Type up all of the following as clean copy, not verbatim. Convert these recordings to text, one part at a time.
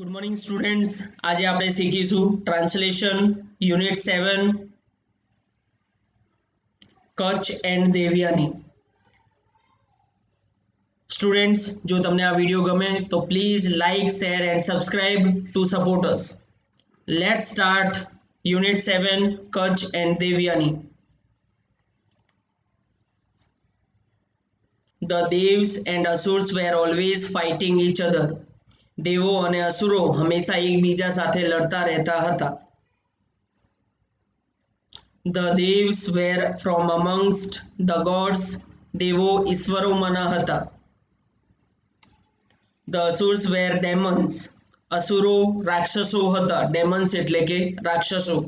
Good morning students. આજે આપણે શીખીશું translation unit 7 Kutch and Devyani. Students, જો તમને આ વિડીયો ગમે તો please like, share and subscribe to support us. Let's start unit 7 Kutch and Devyani. The Devs and Asurs were always fighting each other. દેવો અને અસુરો હંમેશા એકબીજા સાથે લડતા રહેતા હતા. The Devs were from amongst the gods. દેવો ઈશ્વરોમાંના હતા. The Asurs were demons. અસુરો રાક્ષસો હતા. Demons એટલે કે રાક્ષસો.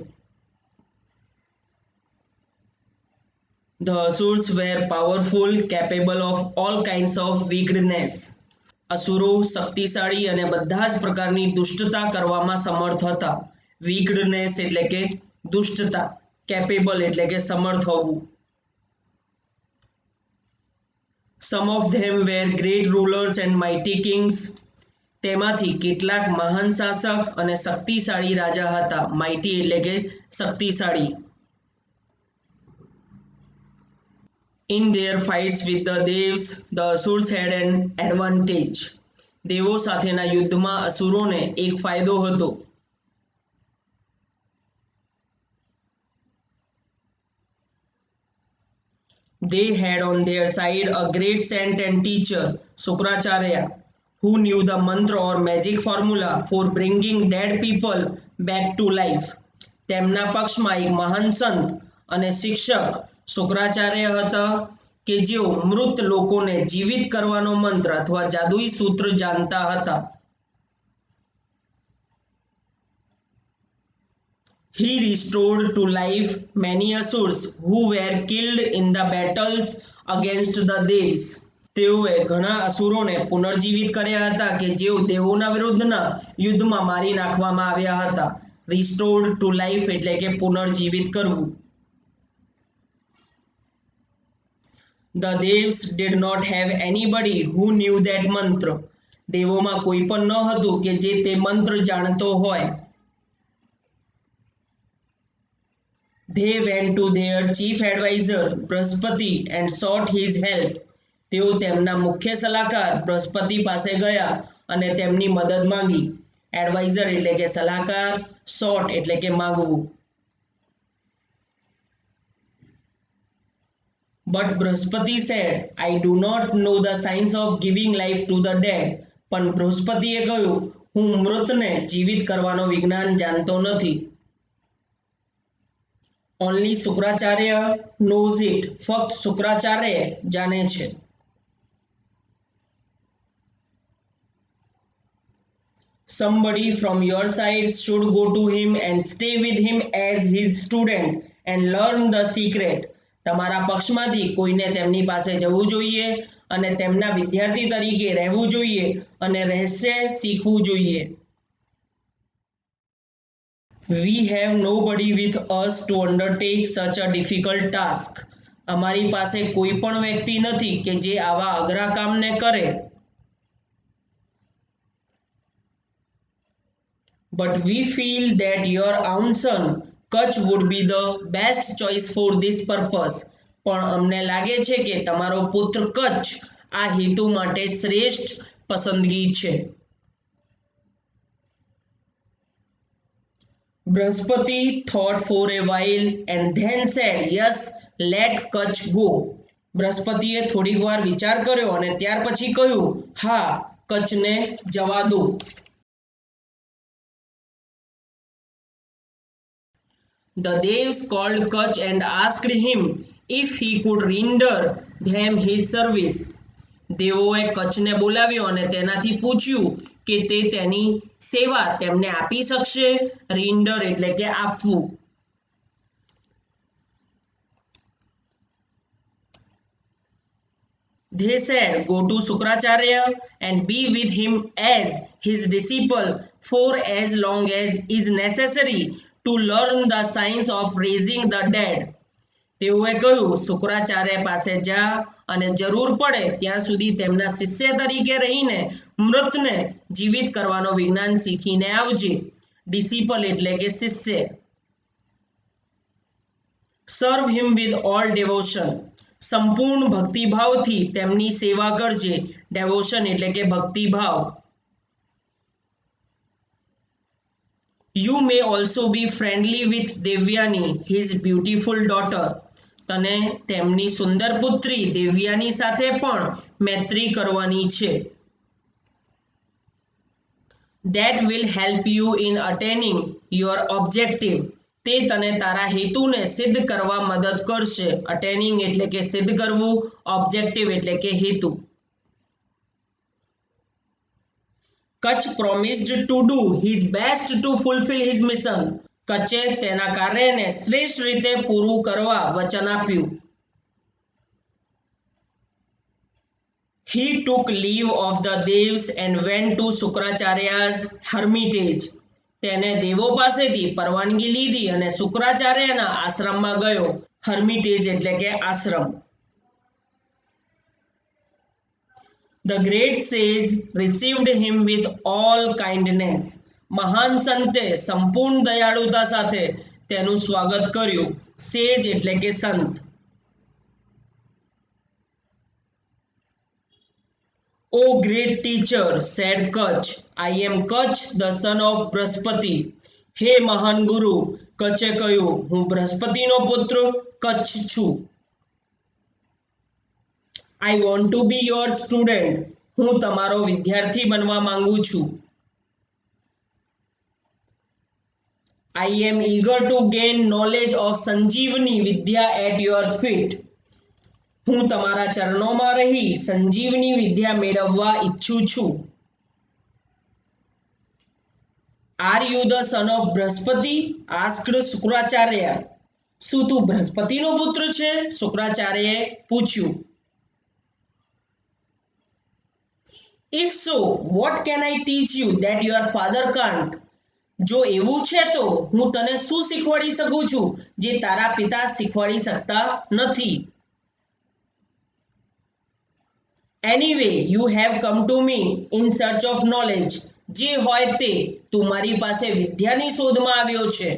The Asurs were powerful, capable of all kinds of wickedness. અસુરો શક્તિશાળી અને બધા જ પ્રકારની દુષ્ટતા કરવામાં સમર્થ હતા. વિકડનેસ એટલે કે દુષ્ટતા, કેપેબલ એટલે કે સમર્થ હોવું. Some of them were great rulers and mighty kings. તેમાંથી કેટલાક મહાન શાસક અને શક્તિશાળી રાજા હતા. માઇટી એટલે કે શક્તિશાળી. In their fights with the Devs, the Asurs had an advantage. દેવો સાથેના યુદ્ધમાં અસુરોને એક ફાયદો હતો. They had on their side a great saint and teacher, Sukracharya, who knew the mantra or magic formula for bringing dead people back to life. તેમના પક્ષમાં એક મહાન સંત અને શિક્ષક શુક્રાચાર્ય હતા કે જેઓ મૃત લોકોને જીવિત કરવાનો મંત્ર અથવા જાદુઈ સૂત્ર જાણતા હતા. He restored to life many Asurs who were killed in the battles against the Devs. તેઓએ ઘણા અસુરોને પુનર્જીવિત કર્યા હતા કે જેઓ દેવોના વિરુદ્ધના યુદ્ધમાં મારી નાખવામાં આવ્યા હતા. Restored to life એટલે કે પુનર્જીવિત કરવું. The Devs did not have anybody who knew that mantra. દેવોમાં કોઈ પણ ન હતું કે જે તે મંત્ર જાણતો હોય. They went to their chief advisor Brihaspati and sought his help. તેઓ તેમના મુખ્ય સલાહકાર બૃહસ્પતિ પાસે ગયા અને તેમની મદદ માંગી. એડવાઇઝર એટલે કે સલાહકાર, sought એટલે કે માંગવું. But Brihaspati said, I do not know the science of giving life to the dead. પણ બૃહસ્પતિએ કહ્યું, હું મૃતને જીવિત કરવાનો વિજ્ઞાન જાણતો નથી. Only Shukracharya knows it. ફક્ત શુક્રાચાર્ય જાણે છે. Somebody from your side should go to him and stay with him as his student and learn the secret. તમારા પક્ષમાંથી કોઈને તેમની પાસે જવું જોઈએ અને તેમના વિદ્યાર્થી તરીકે રહેવું જોઈએ અને રહસ્ય શીખવું જોઈએ. We have nobody with us to undertake such a difficult task. અમારી પાસે કોઈ પણ વ્યક્તિ નથી કે જે આવા અઘરા કામને કરે. But we feel that your own son Kutch would be the best choice for this purpose. પણ અમને લાગે છે કે તમારો પુત્ર કચ્છ આ હેતુ માટે શ્રેષ્ઠ પસંદગી છે. Brihaspati thought for a while and then said, yes, let Kutch go. બૃહસ્પતિએ થોડીક વાર વિચાર કર્યો અને ત્યાર પછી કહ્યું, હા, કચ્છને જવા દો. The Devs called Kutch and asked him if he could render them his service. દેવોએ કચ્છને બોલાવ્યો અને તેનાથી પૂછ્યું કે તે તેની સેવા તેમને આપી શકશે. Render એટલે કે આપવું. They said, go to Sukracharya and be with him as his disciple for as long as is necessary to learn the science of raising the dead. તેઓએ કહ્યું, શુક્રાચાર્ય પાસે જા અને જરૂર પડે ત્યાં સુધી તેમના શિષ્ય તરીકે રહીને મૃતને જીવિત કરવાનો વિજ્ઞાન શીખીને આવજે. ડિસિપલ એટલે કે શિષ્ય. સર્વ હિમ વિથ ઓલ ડેવોશન, સંપૂર્ણ ભક્તિભાવથી તેમની સેવા કરજે. ડેવોશન એટલે કે ભક્તિભાવ. You may also B friendly with Devyani his beautiful daughter. તને તેમની સુંદર પુત્રી દેવ્યાની સાથે પણ મૈત્રી કરવાની છે. That will help you in attaining your objective. તે તને તારા હેતુને સિદ્ધ કરવા મદદ કરશે. અટેનિંગ એટલે કે સિદ્ધ કરવું, ઓબ્જેક્ટિવ એટલે કે હેતુ. Kutch promised to do his best to fulfill his mission. કચ્છે તેના કાર્યને શ્રેષ્ઠ રીતે પૂરું કરવા વચન આપ્યું. He took leave of the devs and went to Shukracharya's hermitage. તેને દેવો પાસેથી પરવાનગી લીધી અને શુક્રાચાર્યના આશ્રમમાં ગયો. હર્મિટેજ એટલે કે આશ્રમ. The great sage received him with all kindness. મહાન સંતે સંપૂર્ણ દયાળુતા સાથે તેનું સ્વાગત કર્યું. સેજ એટલે કે સંત. O great teacher, said Kach, I am Kach, the son of Brahaspati. હે મહાન ગુરુ, કચ્છે કહ્યું, હું બૃહસ્પતિનો પુત્ર કચ્છ છું. I want to be your student. હું તમારો વિદ્યાર્થી બનવા માંગુ છું. I am eager to gain knowledge of Sanjeevani Vidya at your feet. હું તમારા ચરણોમાં રહી સંજીવની વિદ્યા મેળવવા ઈચ્છું છું. Are you the son of Brahaspati? asked Shukracharya. શું તું બૃહસ્પતિનો પુત્ર છે? શુક્રાચાર્યએ પૂછ્યું. If so, what can I teach you that your father can't? જો એવું છે તો હું તને શું શીખવાડી શકું છું જે તારા પિતા શીખવાડી શકતા નથી? Anyway, you have come to me in search of knowledge. જે હોય તે, તું મારી પાસે વિદ્યાની શોધમાં આવ્યો છે.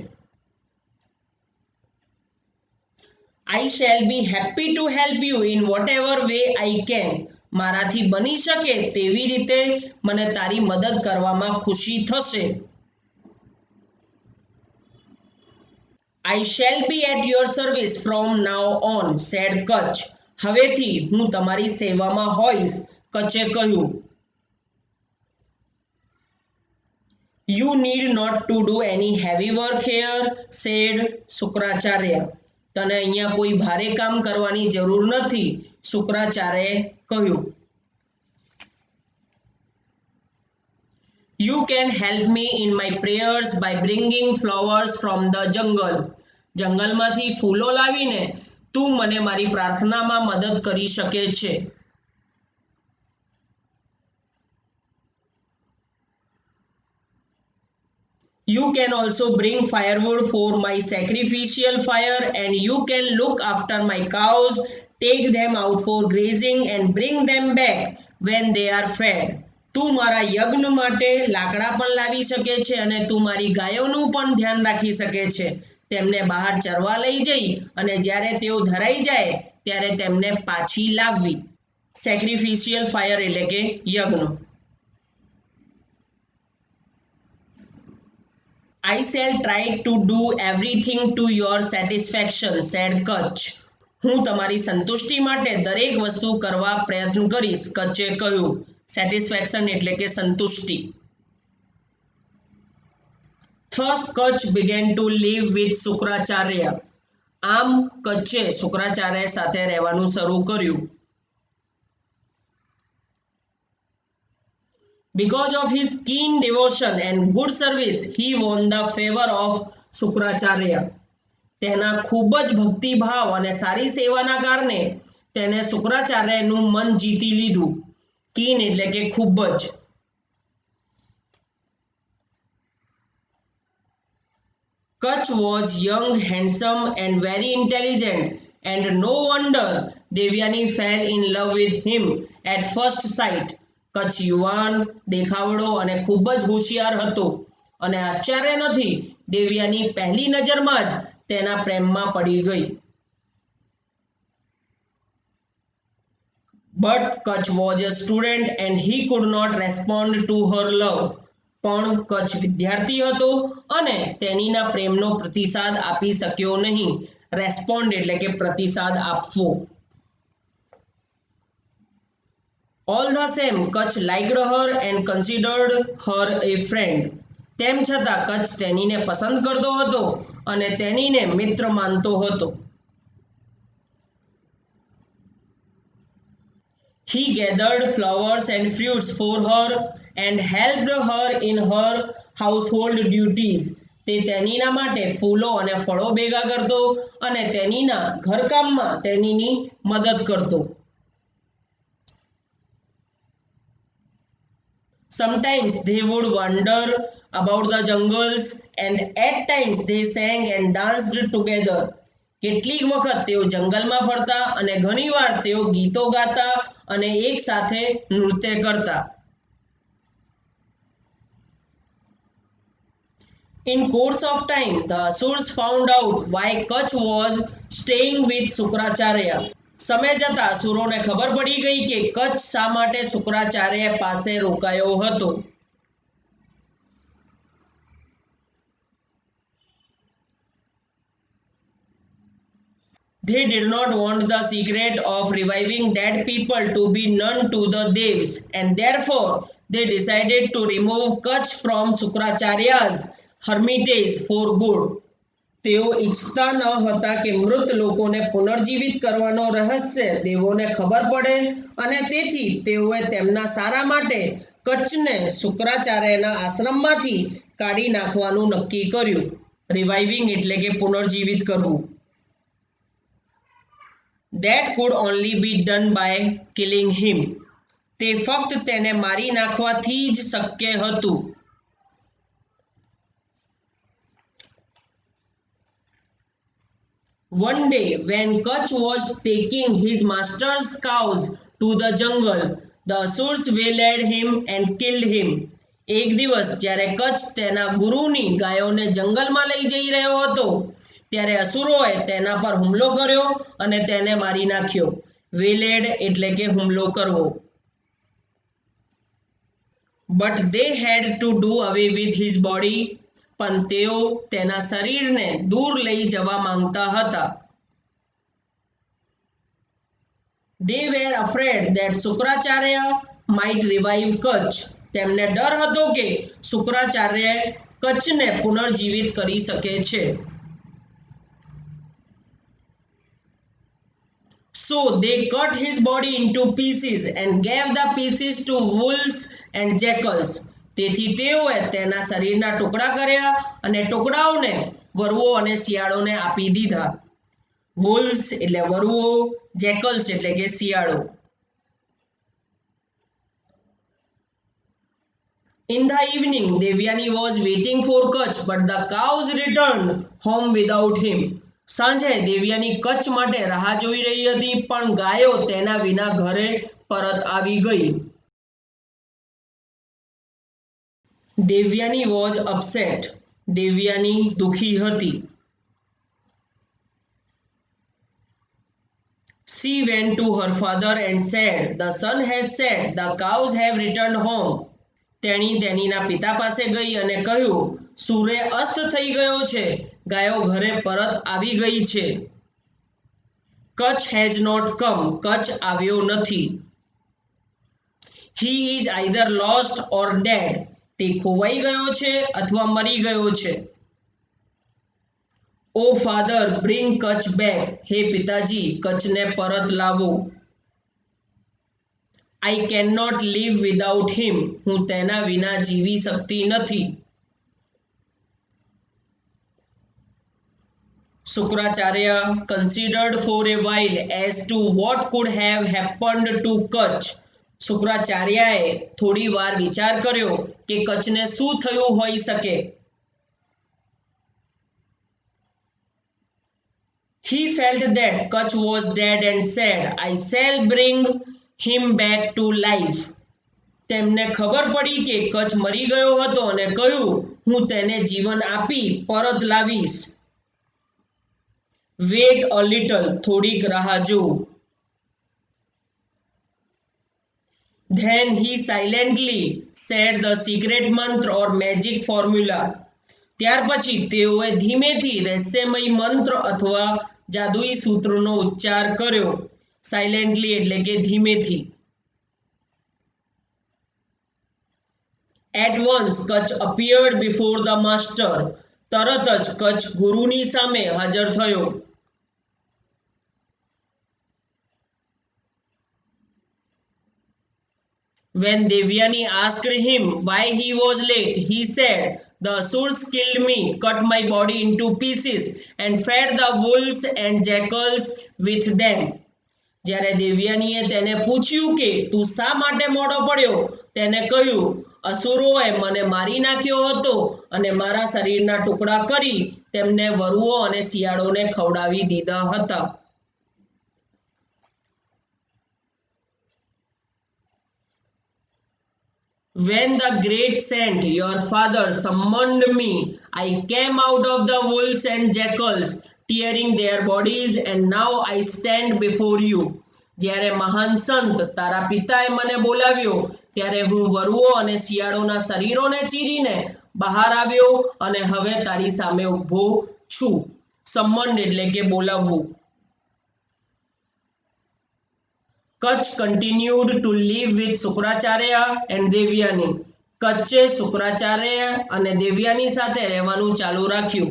I shall be happy to help you in whatever way I can. મારાથી બની શકે તેવી રીતે મને તારી મદદ કરવામાં ખુશી થશે. I shall be at your service from now on, said Kach. હવેથી હું તમારી સેવામાં હોઈશ, કચ્છે કહ્યું. You need not to do any heavy work here, said Shukracharya. તને અહીંયા કોઈ ભારે કામ કરવાની જરૂર નથી, શુક્રાચાર્યએ કહ્યું. You can help me in my prayers by bringing flowers from the jungle. જંગલમાંથી ફૂલો લાવીને તું મને મારી પ્રાર્થનામાં મદદ કરી શકે છે. You can also bring firewood for my sacrificial fire, and you can look after my cows, take them out for grazing and bring them back when they are fed. તું મારા યજ્ઞ માટે લાકડા પણ લાવી શકે છે અને તું મારી ગાયોનું પણ ધ્યાન રાખી શકે છે. તેમને બહાર ચરવા લઈ જઈ અને જ્યારે તેઓ ધરાઈ જાય ત્યારે તેમને પાછી લાવવી. સેક્રિફિશિયલ ફાયર એટલે કે યજ્ઞ. I shall try to do everything to your satisfaction, said Kach. હું તમારી સંતુષ્ટિ માટે દરેક વસ્તુ કરવા પ્રયત્ન કરીશ, કચ્છે કહ્યું. સેટિસ્ફેક્શન એટલે કે સંતુષ્ટિ. Thus Kach began to live with Shukracharya. આમ કચ્છે શુક્રાચાર્ય સાથે રહેવાનું શરૂ કર્યું. Because of his keen devotion and good service, he won the favor of Shukracharya. તેના ખૂબ જ ભક્તિભાવ અને સારી સેવાના કારણે તેને શુક્રાચાર્યનું મન જીતી લીધું. કીન એટલે કે ખૂબ જ. Kach was young, handsome and very intelligent. and no wonder Devyani fell in love with him at first sight. Kutch યુવાન, દેખાવડો અને ખૂબ જ હોશિયાર હતો અને આશ્ચર્ય નથી, દેવ્યાની પહેલી નજરમાં જ તેના પ્રેમમાં પડી ગઈ. But Kutch was a student and he could not respond to her love. પણ કચ્છ વિદ્યાર્થી હતો અને તેનીના પ્રેમનો પ્રતિસાદ આપી શક્યો નહીં. રેસ્પોન્ડ એટલે કે પ્રતિસાદ આપવો. All the same, Kutch liked her and considered her a friend. તેમ છતાં કચ્છ તેનીને પસંદ કરતો હતો અને તેનીને મિત્ર માનતો હતો. He gathered flowers and fruits for her and helped her in her household duties. તે તેનીના માટે ફૂલો અને ફળો ભેગા કરતો અને તેનીના ઘરકામમાં તેનીની મદદ કરતો. Sometimes they would wander about the jungles and at times they sang and danced together. કેટલીક વખત તેઓ જંગલમાં ફરતા અને ઘણીવાર તેઓ ગીતો ગાતા અને એક સાથે નૃત્ય કરતા. In course of time, the Asurs found out why Kutch was staying with Sukracharya. સમય જતા અસુરોને ખબર પડી ગઈ કે કચ્છ શા માટે શુક્રાચાર્ય પાસે રોકાયો હતો. They did not want the secret of reviving dead people to be known to the Devs, and therefore they decided to remove Kutch from Sukracharya's hermitage for good. તેઓ ઈચ્છતા ન હતા કે મૃત લોકોને પુનર્જીવિત કરવાનો રહસ્ય દેવોને ખબર પડે અને તેથી તેઓએ તેમના સારા માટે કચ્છને શુક્રાચાર્યના આશ્રમમાંથી કાઢી નાખવાનું નક્કી કર્યું. રિવાઇવિંગ એટલે કે પુનર્જીવિત કરવું. That could only be done by killing him. તે ફક્ત તેને મારી નાખવાથી જ શક્ય હતું. One day, when Kutch was taking his master's cows to the jungle, the Asurs waylaid him and killed him. એક દિવસ જ્યારે કચ્છ તેના ગુરુની ગાયોને જંગલમાં લઈ જઈ રહ્યો હતો ત્યારે અસુરોએ તેના પર હુમલો કર્યો અને તેને મારી નાખ્યો. વેલેડ એટલે કે હુમલો કરવો. But they had to do away with his body. પણ તેઓ તેના શરીરને દૂર લઈ જવા માંગતા હતા. They were afraid that Sukracharya might revive Kutch. તેમને ડર હતો કે શુક્રાચાર્ય કચ્છને પુનર્જીવિત કરી શકે છે. So they cut his body into pieces and gave the pieces to wolves and jackals. તેથી તેઓએ તેના શરીરના ટુકડા કર્યા અને ટુકડાઓને વરુઓ અને શિયાળોને આપી દીધા. વોલ્વ્સ એટલે વરુઓ, જેકલ્સ એટલે કે શિયાળો. In the evening, Devyani was waiting for Kutch, but the cows returned home without him. સાંજે દેવ્યાની કચ્છ માટે રાહ જોઈ રહી હતી પણ ગાયો તેના વિના ઘરે પરત આવી ગઈ. Devyani was upset. Devyani દુખી હતી. She went to her father and said, "The sun has set, the cows have returned home." તેણી તેનીના પિતા પાસે ગઈ અને કહ્યું, સૂર્ય અસ્ત થઈ ગયો છે, ગાયો ઘરે પરત આવી ગઈ છે. Kutch has not come. Kutch આવ્યો નથી. He is either lost or dead. તે ખોવાઈ ગયો છે અથવા મરી ગયો છે. Oh father, bring Kutch back. હે પિતાજી, કચ્છને પરત લાવો. I cannot live without him. હું તેના વિના જીવી શકતી નથી. Sukracharya considered for a while as to what could have happened to Kutch. શુક્રાચાર્યએ થોડી વાર વિચાર કર્યો કે કચ્છને શું થયું હોઈ શકે. He felt that Kach was dead and said, I shall bring him back to life. તેમને ખબર પડી કે કચ્છ મરી ગયો હતો અને કહ્યું, હું તેને જીવન આપી પરત લાવીશ. વેટ અ લિટલ, થોડીક રાહ જો. Then he silently said the secret mantra or magic formula. ત્યાર પછી તેઓએ ધીમેથી રહસ્યમય મંત્ર અથવા જાદુઈ સૂત્રનો ઉચ્ચાર કર્યો. સાયલેન્ટલી એટલે કે ધીમેથી. At once Kach appeared before the master. તરત જ કચ્છ ગુરુની સામે હાજર થયો. When Devyani asked him why he was late, he said, the Asurs killed me, cut my body into pieces and fed the wolves and jackals with them. જ્યારે દેવ્યાનીએ તેને પૂછ્યું કે તું શા માટે મોડો પડ્યો, તેને કહ્યું, અસુરોએ મને મારી નાખ્યો હતો અને મારા શરીરના ટુકડા કરી તેમને વરુઓ અને શિયાળોને ખવડાવી દીધા હતા. When the great saint, your father, summoned me, I came out of the wolves and jackals, tearing their bodies, and now I stand before you. જ્યારે મહાન સંત તારા પિતાએ મને બોલાવ્યો ત્યારે હું વરુઓ અને શિયાળોના શરીરોને ચીરીને બહાર આવ્યો અને હવે તારી સામે ઊભો છું. સમ્મન્ડ એટલે કે બોલાવવું. Kach continued to live with Sukracharya and Devyani. કચ્છે Shukracharya અને દેવ્યાની સાથે રહેવાનું ચાલુ રાખ્યું.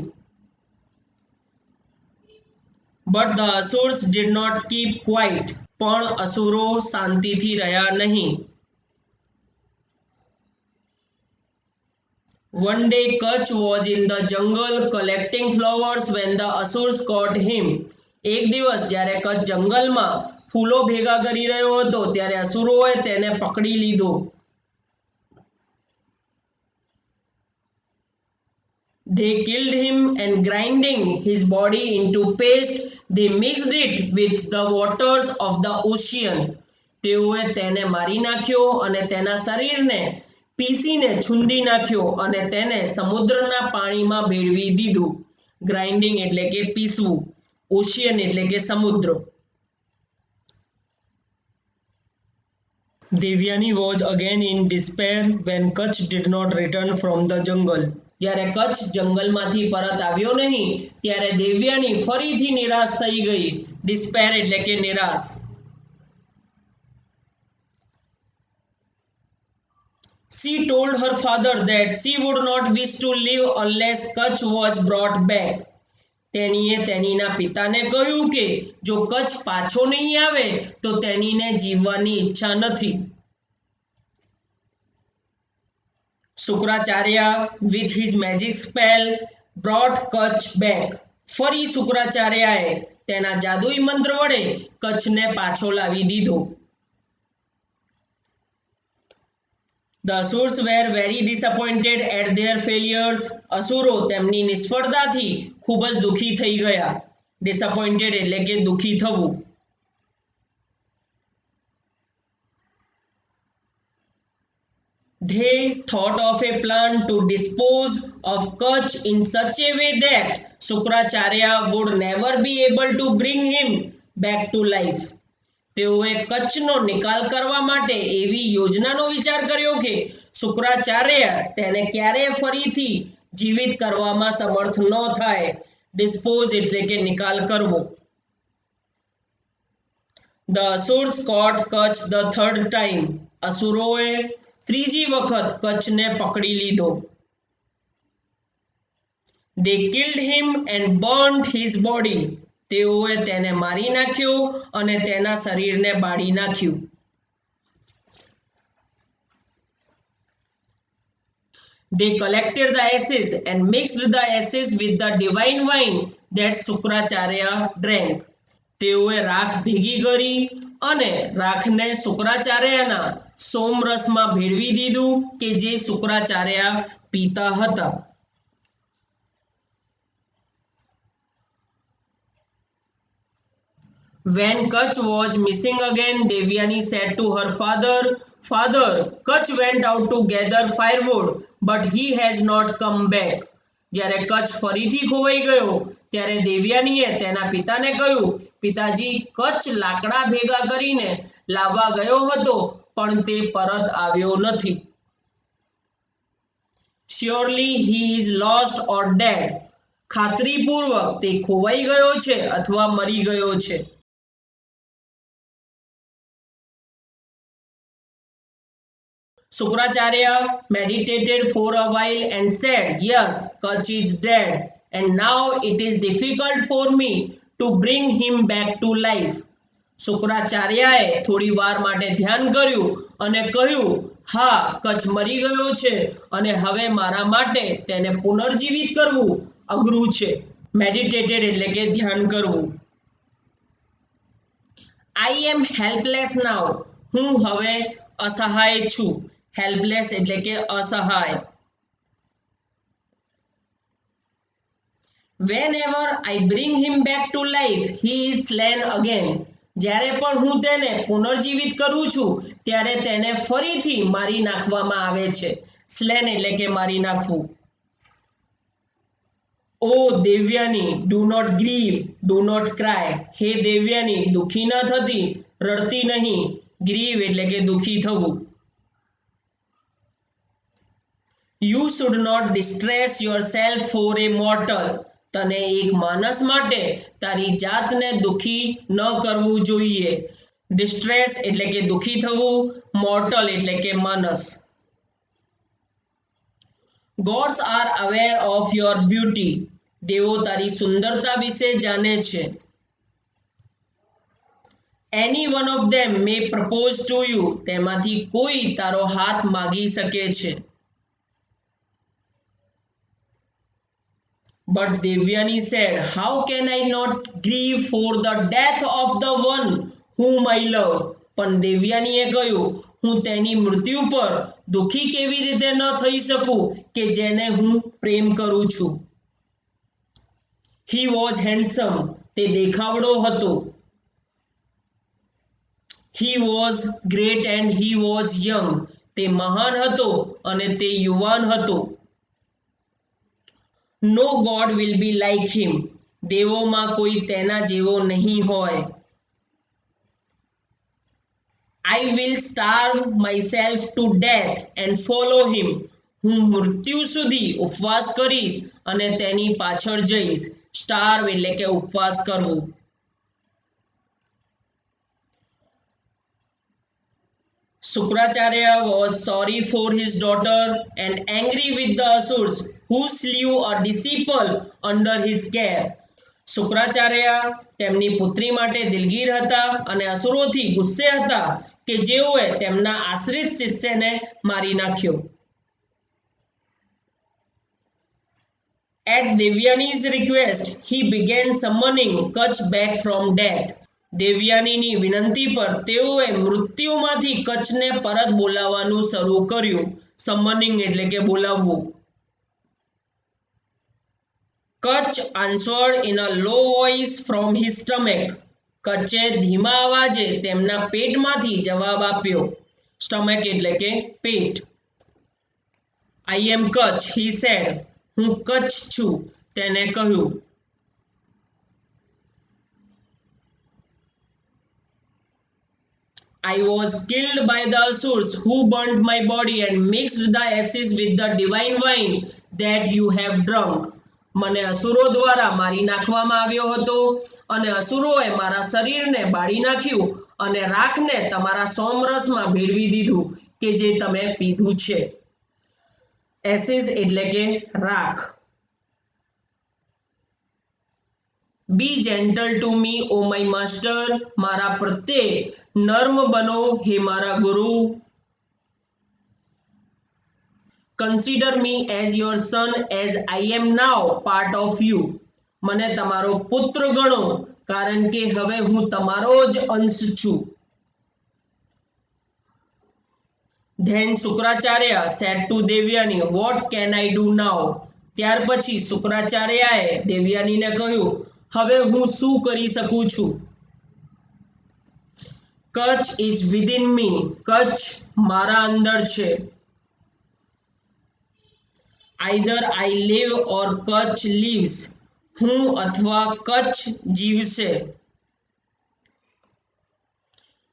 But the Asurs did not keep quiet. પણ અસુરો શાંતિથી રહ્યા નહીં. One day Kach was in the jungle collecting flowers when the Asurs caught him. એક દિવસ જ્યારે કચ્છ જંગલમાં ફૂલો ભેગા કરી રહ્યો હતો ત્યારે અસુરોએ તેને પકડી લીધો. They killed him and grinding his body into paste, they mixed it with the waters of the ocean. તેઓએ તેને મારી નાખ્યો અને તેના શરીરને પીસીને છૂંદી નાખ્યો અને તેને સમુદ્રના પાણીમાં ભેળવી દીધું. ગ્રાઇન્ડિંગ એટલે કે પીસવું. ઓશિયન એટલે કે સમુદ્ર. Devyani was again in despair when Kach did not return from the jungle. જ્યારે કચ્છ જંગલમાંથી પરત આવ્યો નહીં ત્યારે દેવ્યાની ફરીથી નિરાશ થઈ ગઈ. ડિસ્પેર એટલે કે નિરાશ. She told her father that she would not wish to live unless Kach was brought back. તેણીએ તેણીના પિતાને કહ્યું કે જો કચ્છ પાછો નહીં આવે તો તેણીને જીવવાની ઈચ્છા નથી. Sukracharya with his magic spell brought Kach back. ફરી શુક્રાચાર્યએ તેના જાદુઈ મંત્ર વડે કચ્છને પાછો લાવી દીધો. The Asurs were very disappointed at their failures. અસુરો તેમની નિષ્ફળતાથી ખૂબ જ દુઃખી થઈ ગયા. Disappointed એટલે કે દુઃખી થવું. They thought of a plan to dispose of Kach in such a way that Sukracharya would never be able to bring him back to life. તેઓએ કચ્છનો નિકાલ કરવા માટે એવી યોજનાનો વિચાર કર્યો કે શુક્રાચાર્ય તેને ક્યારેય ફરીથી જીવિત કરવામાં સમર્થ ન થાય. ડિસ્પોઝ એટલે કે નિકાલ કરવો. The Asurs caught Kach the third time. અસુરોએ ત્રીજી વખત કચ્છને પકડી લીધો. They killed him and burned his body. તેઓએ તેને મારી નાખ્યો અને તેના શરીરને બાળી નાખ્યું. They collected the ashes and mixed the ashes with the divine wine that Sukracharya drank. તેઓએ રાખ ભેગી કરી અને રાખને શુક્રાચાર્યના સોમરસમાં ભેળવી દીધું કે જે શુક્રાચાર્ય પીતા હતા. When Kach was missing again, Devyani said to her father, "Father, Kach went out to gather firewood, but he has not come back." જ્યારે કચ્છ ફરીથી ખોવાઈ ગયો ત્યારે દેવ્યાનીએ તેના પિતાને કહ્યું, "પિતાજી, કચ્છ લાકડા ભેગા કરીને લાવવા ગયો હતો, પણ તે પરત આવ્યો નથી." Surely he is lost or dead. ખાતરીપૂર્વક તે ખોવાઈ ગયો છે અથવા મરી ગયો છે. Sukracharya meditated for a while and said, "Yes, Kach is dead, and now it is difficult for me to bring him back to life." શુક્રાચાર્યએ થોડી વાર માટે ધ્યાન કર્યું અને કહ્યું, "હા, કચ્છ મરી ગયો છે અને હવે મારા માટે તેને પુનર્જીવિત કરવું અઘરું છે." મેડિટેટેડ એટલે કે ધ્યાન કરવું. I am helpless now. હું હવે અસહાય છું. હેલ્પલેસ એટલે કે અસહાય. Whenever I bring him back to life, he is slain again. જ્યારે પણ હું તેને પુનર્જીવિત કરું છું ત્યારે તેને ફરીથી મારી નાખવામાં આવે છે. સ્લેન એટલે કે મારી નાખવું. ઓ Devyani, do not grieve, do not cry. હે દેવ્યાની, દુઃખી ન થતી, રડતી નહીં. ગ્રીવ એટલે કે દુઃખી થવું. You should not distress yourself for a mortal. તને એક માણસ માટે તારી જાતને દુઃખી ન કરવું જોઈએ. ડિસ્ટ્રેસ એટલે કે દુઃખી થવું, મોર્ટલ એટલે કે માણસ. Gods are aware of your beauty. દેવો તારી સુંદરતા વિશે જાણે છે. Any one of them may propose to you. તેમાંથી કોઈ તારો હાથ માગી શકે છે. But Devyani said, "How can I not grieve for the death of the one whom I love?" પણ દેવ્યાનીએ કહ્યું, "હું તેની મૃત્યુ પર દુઃખી કેવી રીતે ન થઈ શકું કે જેને હું પ્રેમ કરું છું." He was handsome. તે દેખાવડો હતો. He was great and he was young. તે મહાન હતો અને તે યુવાન હતો. No God will be like him. દેવોમાં કોઈ તેના જેવો નહીં હોય. I will starve myself to death and follow him. હું મૃત્યુ સુધી ઉપવાસ કરીશ અને તેની પાછળ જઈશ. સ્ટાર્વ એટલે કે ઉપવાસ કરવું. Sukracharya was sorry for his daughter and angry with the Asurs who slew a disciple under his care. Shukracharya તેમની પુત્રી માટે દિલગીર હતા અને અસુરોથી ગુસ્સે હતા કે જેઓએ તેમના આશ્રિત શિષ્યને મારી નાખ્યો. At Devyani's request, he began summoning Kach back from death. દેવ્યાનીની વિનંતી પર તેઓએ મૃત્યુમાંથી કચ્છને પરત બોલાવવાનું શરૂ કર્યું. સમનિંગ એટલે કે બોલાવવું. Kach answered in a low voice from his stomach. કચ્છે ધીમા અવાજે તેમના પેટમાંથી જવાબ આપ્યો. સ્ટમક એટલે કે પેટ. I am Kach, he said. હું કચ્છ છું, તેને કહ્યું. I was killed by the Asurs who burnt my body and mixed the ashes with the divine wine that you have drunk. મને અસુરો દ્વારા મારી નાખવામાં આવ્યો હતો અને અસુરોએ મારા શરીરને બાળી નાખ્યું અને રાખને તમારા સોમરસમાં ભેળવી દીધું કે જે તમે પીધું છે. એસિસ એટલે કે રાખ. Be gentle to me, O my master. મારા પ્રત્યે નર્મ બનો હે મારા ગુરુ. Consider me as your son as I am now part of you. મને તમારો પુત્ર ગણો કારણ કે હવે હું તમારો જ અંશ છું. Then Sukracharya said to Devyani, "What can I do now?" ત્યાર પછી શુક્રાચાર્યએ દેવ્યાનીને કહ્યું, હવે હું શું કરી શકું છું? Kutch is within me, Kutch મારા અંદર છે. Either I live or Kutch lives, હું અથવા કચ્છ જીવશે.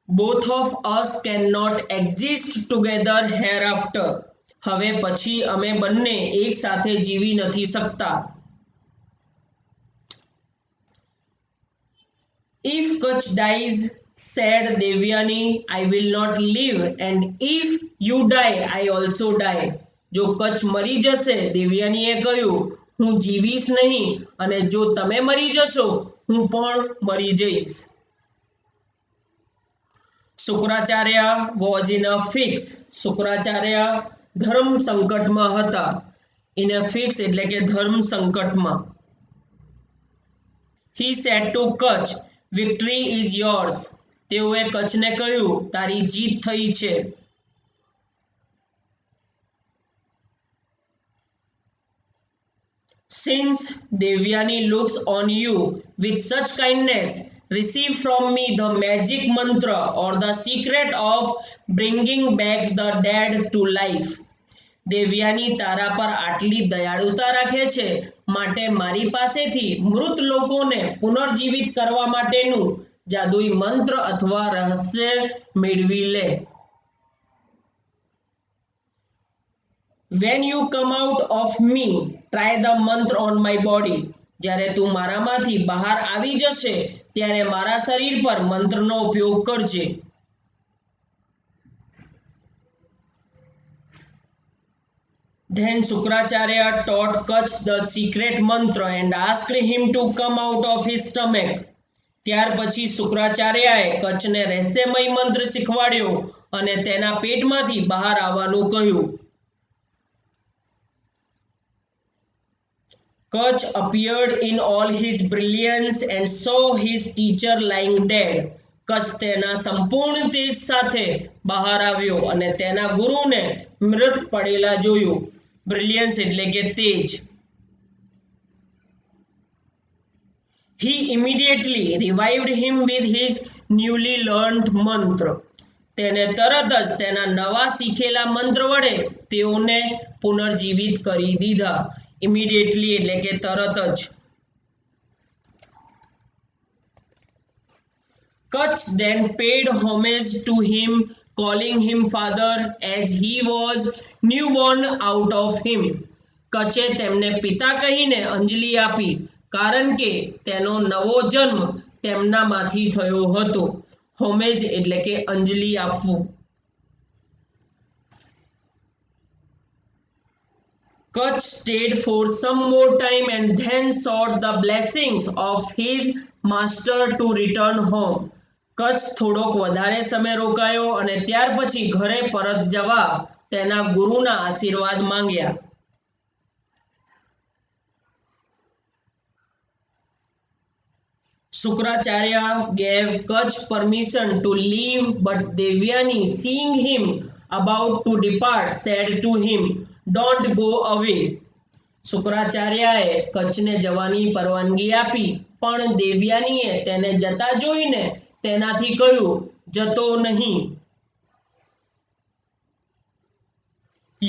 Both of us can not exist together hereafter, હવે પછી અમે બંને એક સાથે જીવી નથી શકતા. If Kutch dies, said Devyani, I will not live, and if you die, I also die. જો કચ્છ મરી જશે, દેવ્યાનીએ કહ્યું, હું જીવીશ નહીં, અને જો તમે મરી જશો, હું પણ મરી જઈશ. Shukracharya was in a fix. Shukracharya ધર્મ સંકટમાં હતા. in a fix એટલે કે ધર્મ સંકટમાં. he said to Kutch, victory is yours. તેઓએ કચ્છને કહ્યું, તારી જીત થઈ છે. Since Devyani looks on you with such kindness, receive from me the magic mantra or the secret of bringing back the dead to life. Devyani તારા પર આટલી દયાળુતા રાખે છે, માટે મારી પાસેથી મૃત લોકોને પુનર્જીવિત કરવા માટેનું જાદુઈ મંત્ર અથવા રહસ્ય મેળવી લે. When you come out of me, try the mantra on my body. જ્યારે તું મારામાંથી બહાર આવી જશે, ત્યારે મારા શરીર પર મંત્રનો ઉપયોગ કરજે. Then Shukracharya taught Kutch the secret mantra and asked him to come out of his stomach. ત્યાર પછી શુક્રાચાર્યએ કચ્છને રહસ્યમય મંત્ર શીખવાડ્યો અને તેના પેટમાંથી બહાર આવવાનું કહ્યું. Kutch appeared in all his brilliance and saw his teacher lying dead. Kutch તેના સંપૂર્ણ તેજ સાથે બહાર આવ્યો અને તેના ગુરુને મૃત પડેલા જોયું. બ્રિલિયન્સ એટલે કે તેજ. He immediately revived him with his newly learned mantra. તેને તરત જ તેના નવા શીખેલા મંત્ર વડે તેઓને પુનર્જીવિત કરી દીધા. ઇમિડિયેટલી એટલે કે તરત જ. Kutch then paid homage to him, calling him father as he was newborn out of him. કચ્છે તેમને પિતા કહીને અંજલિ આપી, કારણ કે તેનો નવો જન્મ તેમનામાંથી થયો હતો. હોમેજ એટલે કે અંજલિ આપવું. Kutch stayed for some more time and then sought the blessings of his master to return home. Kutch થોડોક વધારે સમય રોકાયો અને ત્યાર પછી ઘરે પરત જવા તેના ગુરુના આશીર્વાદ માંગ્યા. Shukracharya gave Kutch permission to leave, but Devyani, seeing him about to depart, said to him, "Don't go away." શુક્રાચાર્યએ કચ્છને જવાની પરવાનગી આપી, પણ દેવ્યાનીએ તેને જતા જોઈને તેનાથી કહ્યું, જતો નહીં.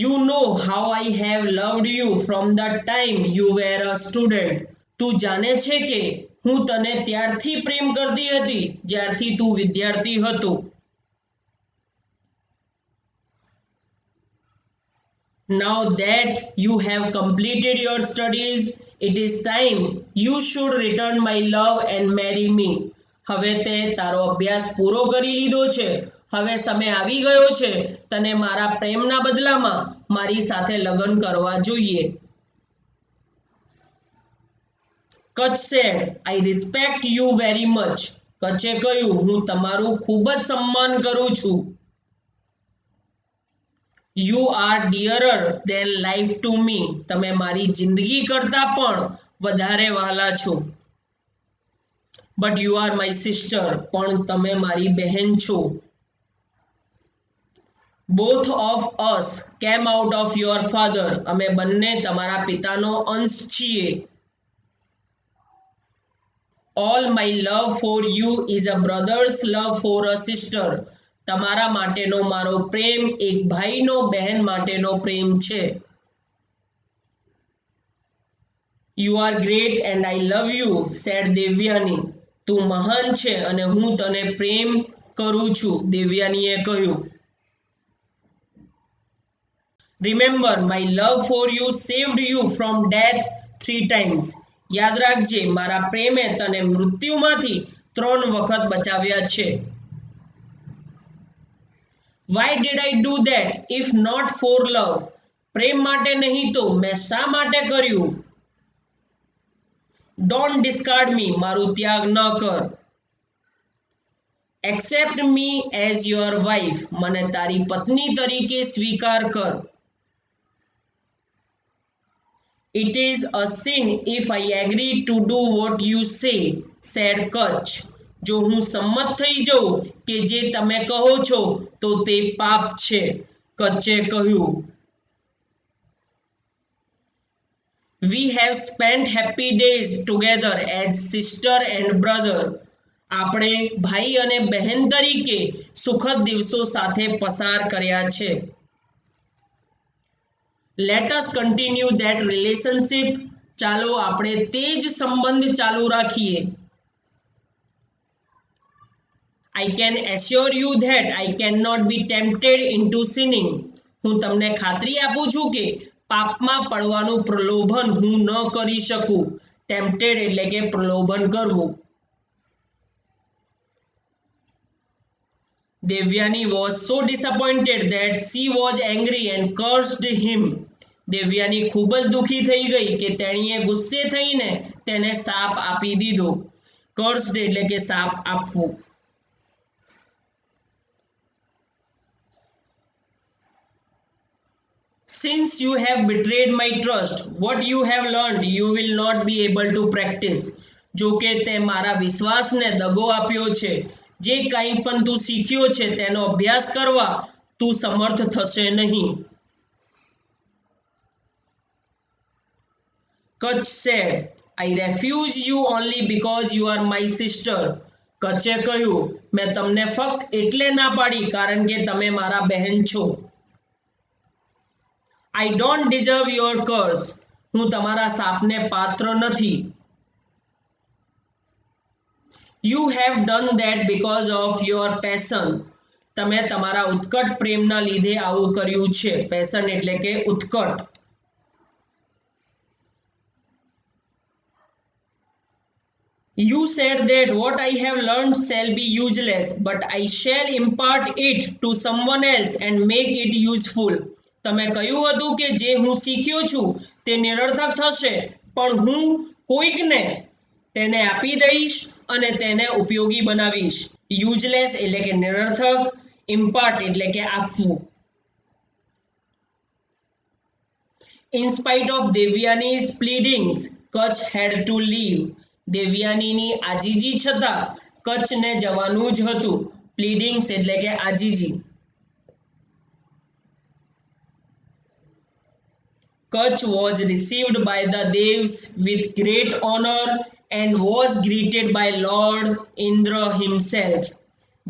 You know how I have loved you from the time you were a student. તું જાણે છે કે હું તને ત્યારથી પ્રેમ કરતી હતી જ્યારથી તું વિદ્યાર્થી હતો. Now that you have completed your studies, it is time you should return my love and marry me. હવે તે તારો અભ્યાસ પૂરો કરી લીધો છે, હવે સમય આવી ગયો છે તને મારા પ્રેમના બદલામાં મારી સાથે લગ્ન કરવા જોઈએ. Kutch said, I respect you very much. કચ્છે કહ્યું, હું તમારું ખૂબ જ સન્માન કરું છું. You are dearer than life to me. તમે મારી જિંદગી કરતા પણ વધારે વહાલા છો. But you are my sister. પણ તમે મારી બહેન છો. Both of us came out of your father. અમે બંને તમારા પિતાનો અંશ છીએ. All my love for you is a brother's love for a sister. તમારા માટેનો મારો પ્રેમ એક ભાઈનો બહેન માટેનો પ્રેમ છે. You are great and I love you, said Devyani. તું મહાન છે અને હું તને પ્રેમ કરું છું, દેવ્યાનીએ કહ્યું. Remember, my love for you saved you from death 3 times. યાદ રાખજે, મારા પ્રેમે તને મૃત્યુમાંથી 3 વખત બચાવ્યા છે. Why did I do that if not for love? પ્રેમ માટે નહીં તો મેં શા માટે કર્યું? Don't discard me, મારું ત્યાગ ન કર. Accept me as your wife, મને તારી પત્ની તરીકે સ્વીકાર કર. It is a sin if I agree to do what you say, said Kutch. જો હું સંમત થઈ જાઉં કે જે તમે કહો છો તો તે પાપ છે, કચ્ચે કહ્યું. We have spent happy days together as sister and brother. આપણે ભાઈ અને બહેન તરીકે સુખદ દિવસો સાથે પસાર કર્યા છે. Let us continue that relationship. ચાલો આપણે તે જ સંબંધ ચાલુ રાખીએ. I can assure you that I cannot be tempted into sinning. હું તમને ખાતરી આપું છું કે પાપમાં પડવાનું પ્રલોભન હું ન કરી શકું. Tempted એટલે કે પ્રલોભન કરવું. Devyani was so disappointed that she was angry and cursed him. Devyani ખૂબ જ દુઃખી થઈ ગઈ કે તેણીએ ગુસ્સે થઈને તેને શાપ આપી દીધો. Cursed એટલે કે શાપ આપવું. Since you have betrayed my trust, what you have learned you will not be able to practice. જો કે તે મારા વિશ્વાસને દગો આપ્યો છે, જે કંઈ પણ તું શીખ્યો છે તેનો અભ્યાસ કરવા તું સમર્થ થશે નહીં. Kutch said, I refuse you only because you are my sister. Kachche કહ્યું, મેં તમને ફક્ત એટલે ના પાડી કારણ કે તમે મારા બહેન છો. I don't deserve your curse. હું તમારા શાપને પાત્ર નથી. You have done that because of your passion. તમે તમારા ઉત્કટ પ્રેમના લીધે આવું કર્યું છે. પેશન એટલે કે ઉત્કટ. You said that what I have learned shall be useless, but I shall impart it to someone else and make it useful. તમે કહ્યું હતું કે જે હું શીખ્યો છું તે નિરર્થક થશે, પણ હું કોઈકને તેને આપી દઈશ અને તેને ઉપયોગી બનાવીશ. Useless એટલે કે નિરર્થક, impart એટલે કે આપવું. In spite of Devyani's pleadings, Kutch had to leave. દેવ્યાનીની આજીજી છતાં કચ્છને જવાનું જ હતું. પ્લીડિંગ્સ એટલે કે આજીજી. Kutch was received by the Devs with great honor and was greeted by Lord Indra himself.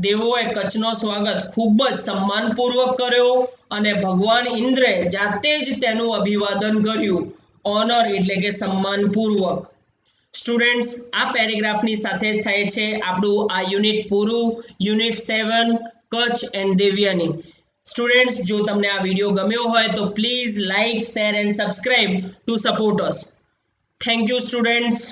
દેવોએ કચ્છનો સ્વાગત ખૂબ જ સન્માનપૂર્વક કર્યો અને ભગવાન ઇન્દ્રે જાતે જ તેનું અભિવાદન કર્યું. ઓનર એટલે કે સન્માનપૂર્વક. સ્ટુડન્ટ્સ, આ પેરેગ્રાફની સાથે થાય છે આપણું આ યુનિટ પૂરું. Unit 7 Kutch and Devyani. Students, જો તમને આ વિડીયો ગમ્યો હોય તો please like, share and subscribe to support us. Thank you students.